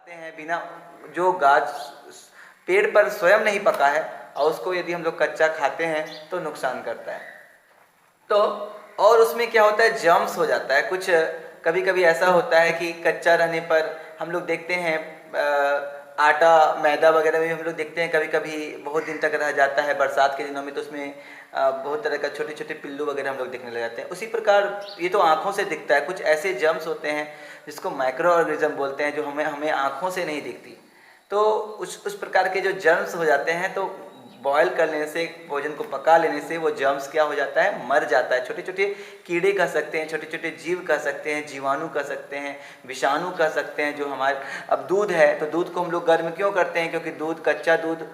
हैं बिना, जो गाछ पेड़ पर स्वयं नहीं पका है और उसको यदि हम लोग कच्चा खाते हैं तो नुकसान करता है। तो और उसमें क्या होता है, जर्म्स हो जाता है कुछ। कभी कभी ऐसा होता है कि कच्चा रहने पर हम लोग देखते हैं आटा मैदा वगैरह में हम लोग देखते हैं कभी कभी बहुत दिन तक रह जाता है बरसात के दिनों में, तो उसमें बहुत तरह का छोटे छोटे पिल्लू वगैरह हम लोग देखने लग जाते हैं। उसी प्रकार ये तो आँखों से दिखता है, कुछ ऐसे जर्म्स होते हैं जिसको माइक्रो ऑर्गेनिज्म बोलते हैं, जो हमें हमें आँखों से नहीं दिखती। तो उस प्रकार के जो जर्म्स हो जाते हैं, तो बॉयल कर लेने से, भोजन को पका लेने से वो जर्म्स क्या हो जाता है, मर जाता है। छोटे छोटे कीड़े कह सकते हैं, छोटे छोटे जीव कह सकते हैं, जीवाणु कह सकते हैं, विषाणु कह सकते हैं, जो हमारे। अब दूध है तो दूध को हम लोग गर्म क्यों करते हैं, क्योंकि दूध, कच्चा दूध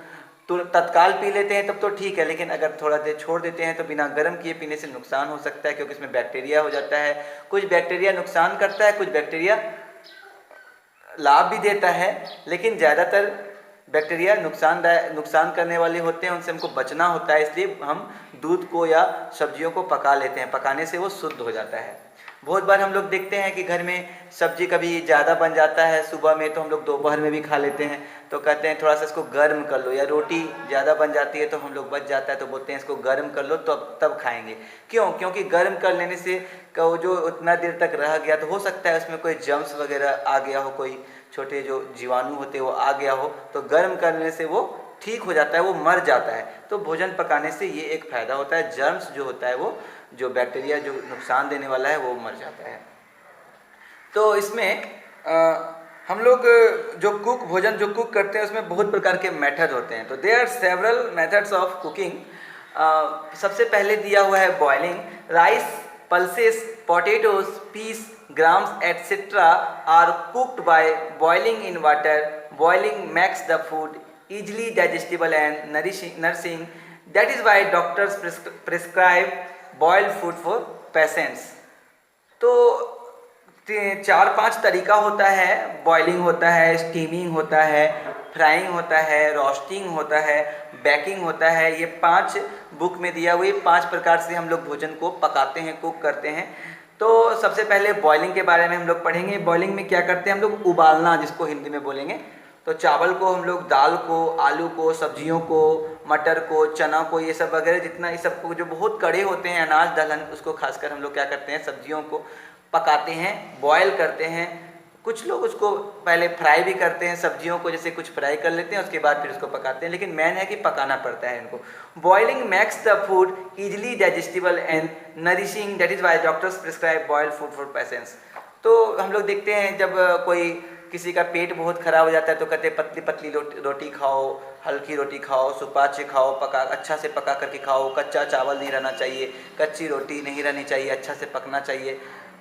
तो तत्काल पी लेते हैं तब तो ठीक है, लेकिन अगर थोड़ा देर छोड़ देते हैं तो बिना गर्म किए पीने से नुकसान हो सकता है, क्योंकि इसमें बैक्टीरिया हो जाता है। कुछ बैक्टीरिया नुकसान करता है, कुछ बैक्टीरिया लाभ भी देता है, लेकिन ज़्यादातर बैक्टीरिया नुकसान करने वाले होते हैं, उनसे हमको बचना होता है। इसलिए हम दूध को या सब्जियों को पका लेते हैं, पकाने से वो शुद्ध हो जाता है। बहुत बार हम लोग देखते हैं कि घर में सब्जी कभी ज़्यादा बन जाता है सुबह में, तो हम लोग दोपहर में भी खा लेते हैं, तो कहते हैं थोड़ा सा इसको गर्म कर लो। या रोटी ज़्यादा बन जाती है तो हम लोग बच जाता है तो बोलते हैं इसको गर्म कर लो तो तब खाएंगे। क्यों? क्योंकि गर्म कर लेने से वो जो उतना देर तक रह गया तो हो सकता है उसमें कोई जर्म्स वगैरह आ गया हो, कोई छोटे जो जीवाणु होते हैं वो आ गया हो, तो गर्म करने से वो ठीक हो जाता है, वो मर जाता है। तो भोजन पकाने से ये एक फ़ायदा होता है, जर्म्स जो होता है वो, जो बैक्टीरिया जो नुकसान देने वाला है वो मर जाता है। तो इसमें हम लोग जो भोजन जो कुक करते हैं उसमें बहुत प्रकार के मेथड होते हैं। तो there are several methods of cooking. सबसे पहले दिया हुआ है boiling. Rice, pulses, potatoes, peas, grams, etc. are cooked by boiling in water. Boiling makes the food easily digestible and nourishing. That is why doctors prescribe boiled food for patients. तो 4-5 तरीका होता है, boiling होता है, steaming होता है, frying होता है, रोस्टिंग होता है, बेकिंग होता है। ये 5 बुक में दिया हुआ 5 प्रकार से हम लोग भोजन को पकाते हैं, कुक करते हैं। तो सबसे पहले बॉइलिंग के बारे में हम लोग पढ़ेंगे। बॉइलिंग में क्या करते हैं हम लोग, उबालना जिसको हिंदी में बोलेंगे। तो चावल को हम लोग, दाल को, आलू को, सब्जियों को, मटर को, चना को, ये सब वगैरह जितना ये सब को जो बहुत कड़े होते हैं अनाज दलहन, उसको खासकर हम लोग क्या करते हैं, सब्जियों को पकाते हैं, बॉयल करते हैं। कुछ लोग उसको पहले फ्राई भी करते हैं, सब्जियों को जैसे कुछ फ्राई कर लेते हैं उसके बाद फिर उसको पकाते हैं, लेकिन मेन है कि पकाना पड़ता है इनको। Boiling makes the food easily digestible and nourishing, that is why doctors prescribe boiled food for patients. तो हम लोग देखते हैं जब कोई किसी का पेट बहुत खराब हो जाता है तो कहते हैं पतली पतली रोटी खाओ, हल्की रोटी खाओ, सुपाच्य खाओ, पका अच्छा से पका करके खाओ, कच्चा चावल नहीं रहना चाहिए, कच्ची रोटी नहीं रहनी चाहिए, अच्छा से पकना चाहिए।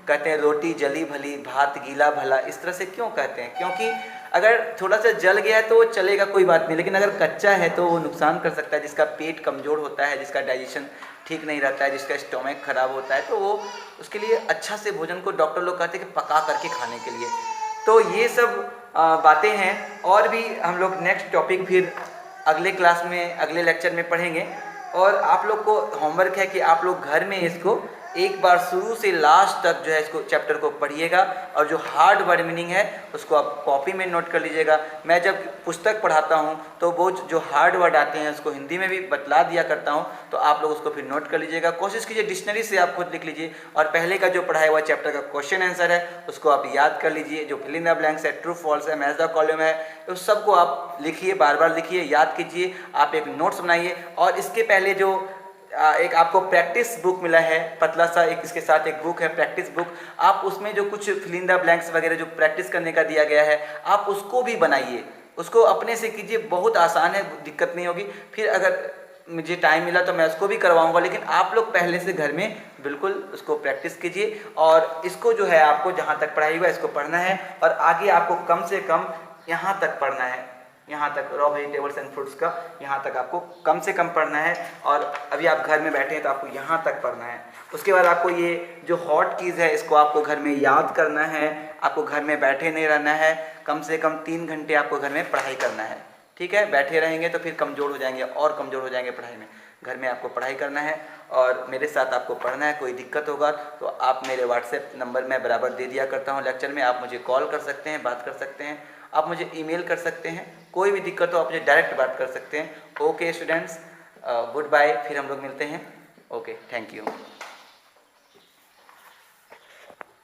कहते हैं रोटी जली भली, भात गीला भला। इस तरह से क्यों कहते हैं? क्योंकि अगर थोड़ा सा जल गया है तो वो चलेगा, कोई बात नहीं, लेकिन अगर कच्चा है तो वो नुकसान कर सकता है। जिसका पेट कमज़ोर होता है, जिसका डाइजेशन ठीक नहीं रहता है, जिसका स्टोमक खराब होता है, तो वो उसके लिए अच्छा से भोजन को डॉक्टर लोग कहते हैं कि पका करके खाने के लिए। तो ये सब बातें हैं, और भी हम लोग नेक्स्ट टॉपिक फिर अगले क्लास में, अगले लेक्चर में पढ़ेंगे। और आप लोग को होमवर्क है कि आप लोग घर में इसको एक बार शुरू से लास्ट तक जो है इसको चैप्टर को पढ़िएगा, और जो हार्ड वर्ड मीनिंग है उसको आप कॉपी में नोट कर लीजिएगा। मैं जब पुस्तक पढ़ाता हूँ तो वो जो हार्ड वर्ड आते हैं उसको हिंदी में भी बतला दिया करता हूँ, तो आप लोग उसको फिर नोट कर लीजिएगा। कोशिश कीजिए डिक्शनरी से आप खुद लिख लीजिए, और पहले का जो पढ़ाया हुआ चैप्टर का क्वेश्चन आंसर है उसको आप याद कर लीजिए। जो फिल इन द ब्लैंक्स है, ट्रू फॉल्स है, मैच द कॉलम है, तो सबको आप लिखिए, बार बार लिखिए, याद कीजिए। आप एक नोट्स बनाइए, और इसके पहले जो एक आपको प्रैक्टिस बुक मिला है, पतला सा एक इसके साथ एक बुक है प्रैक्टिस बुक, आप उसमें जो कुछ फिल इन द ब्लैंक्स वगैरह जो प्रैक्टिस करने का दिया गया है आप उसको भी बनाइए, उसको अपने से कीजिए। बहुत आसान है, दिक्कत नहीं होगी। फिर अगर मुझे टाइम मिला तो मैं उसको भी करवाऊंगा, लेकिन आप लोग पहले से घर में बिल्कुल उसको प्रैक्टिस कीजिए। और इसको जो है आपको जहाँ तक पढ़ाई हुआ इसको पढ़ना है, और आगे आपको कम से कम यहाँ तक पढ़ना है, यहाँ तक रॉ वेजिटेबल्स एंड फ्रूट्स का यहाँ तक आपको कम से कम पढ़ना है। और अभी आप घर में बैठे हैं तो आपको यहाँ तक पढ़ना है। उसके बाद आपको ये जो हॉट कीज़ है इसको आपको घर में याद करना है। आपको घर में बैठे नहीं रहना है, कम से कम 3 घंटे आपको घर में पढ़ाई करना है, ठीक है? बैठे रहेंगे तो फिर कमज़ोर हो जाएंगे, और कमज़ोर हो जाएंगे पढ़ाई में। घर में आपको पढ़ाई करना है और मेरे साथ आपको पढ़ना है। कोई दिक्कत होगा तो आप मेरे व्हाट्सएप नंबर में बराबर दे दिया करता हूँ लेक्चर में, आप मुझे कॉल कर सकते हैं, बात कर सकते हैं। आप मुझे ईमेल कर सकते हैं, कोई भी दिक्कत हो आप मुझे डायरेक्ट बात कर सकते हैं। ओके स्टूडेंट्स, गुड बाय, फिर हम लोग मिलते हैं। Okay, thank you.